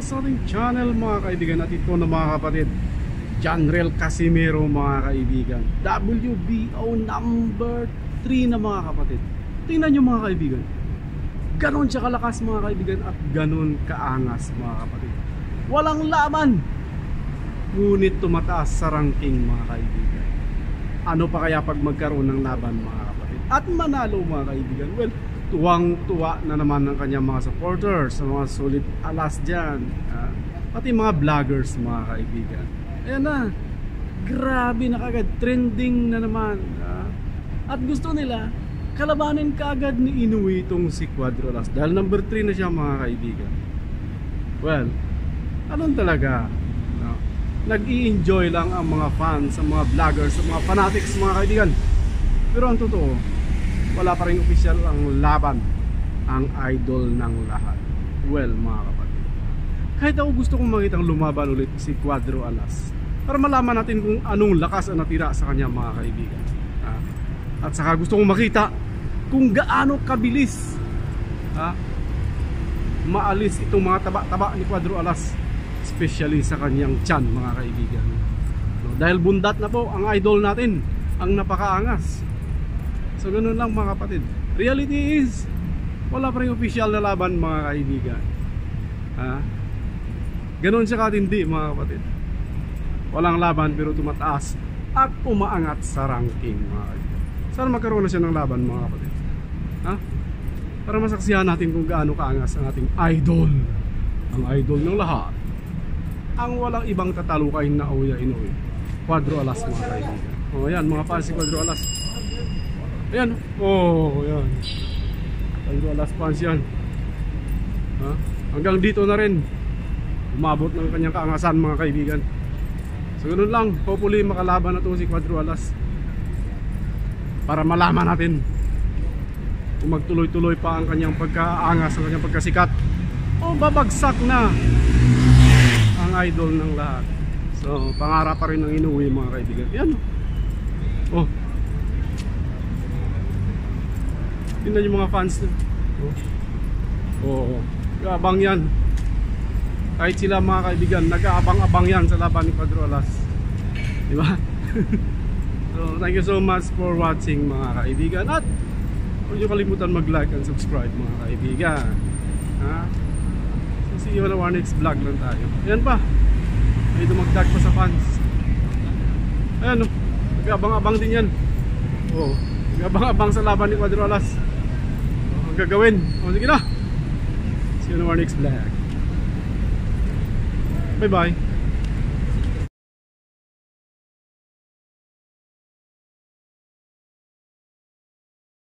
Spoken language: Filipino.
sa ating channel mga kaibigan. At ito na mga kapatid, Janrel Casimero mga kaibigan, WBO number 3 na mga kapatid. Tingnan nyo mga kaibigan, ganon siya kalakas mga kaibigan at ganon kaangas mga kapatid. Walang laban, ngunit tumataas sa ranking mga kaibigan. Ano pa kaya pag magkaroon ng laban mga kapatid at manalo mga kaibigan? Well, tuwang-tuwa na naman ng kanyang mga supporters, sa mga sulit alas dyan, pati mga vloggers mga kaibigan. Ayan na, grabe na kagad, trending na naman, at gusto nila kalabanin kaagad ni Inoue itong si Cuadro Alas dahil number 3 na siya mga kaibigan. Well, anong talaga, nag-i-enjoy lang ang mga fans, ang mga vloggers, ang mga fanatics mga kaibigan. Pero ang totoo, wala pa rin official ang laban, ang idol ng lahat. Well mga kapatid, kahit ako gusto kong makitang lumaban ulit si Cuadro Alas para malaman natin kung anong lakas ang natira sa kanya mga kaibigan. At saka gusto kong makita kung gaano kabilis maalis itong mga taba-taba ni Cuadro Alas, especially sa kanyang tiyan mga kaibigan. Dahil bundat na po ang idol natin, ang napakaangas. So ganun lang mga kapatid. Reality is, wala pa rin official na laban mga kaibigan. Ganun siya katindi mga kapatid. Walang laban pero tumataas at umaangat sa ranking mga kaibigan. Sana magkaroon na siya ng laban mga kapatid, para masaksihan natin kung gaano kaangas ang ating idol, ang idol ng lahat, ang walang ibang tatalukay na Oya Inoue, Cuadro Alas mga kaibigan. O yan mga fans si Cuadro Alas. Ayan, yan Cuadro Alas fans yan. Hanggang dito na rin umabot ng kanyang kaangasan mga kaibigan. So ganun lang, hopefully makalaban na to si Cuadro Alas para malaman natin kung magtuloy-tuloy pa ang kanyang pagkaangas, ang kanyang pagkasikat, o babagsak na ang idol ng lahat. So pangarap pa rin ng Inoue mga kaibigan. Yan. Tingnan yung mga fans na. Nag-aabang yan. Kahit sila mga kaibigan, nag-aabang-abang yan sa laban ni Cuadro Alas. Diba? So thank you so much for watching mga kaibigan. At huwag nyo kalimutan mag-like and subscribe mga kaibigan. So see you on our next vlog lang tayo. Ayan pa, may dumagdag pa sa fans. Ayan o, nag-abang-abang din yan. Nag-abang-abang sa laban ni Cuadro Alas. Ang gagawin, sige na. See you on our next vlog. Bye bye.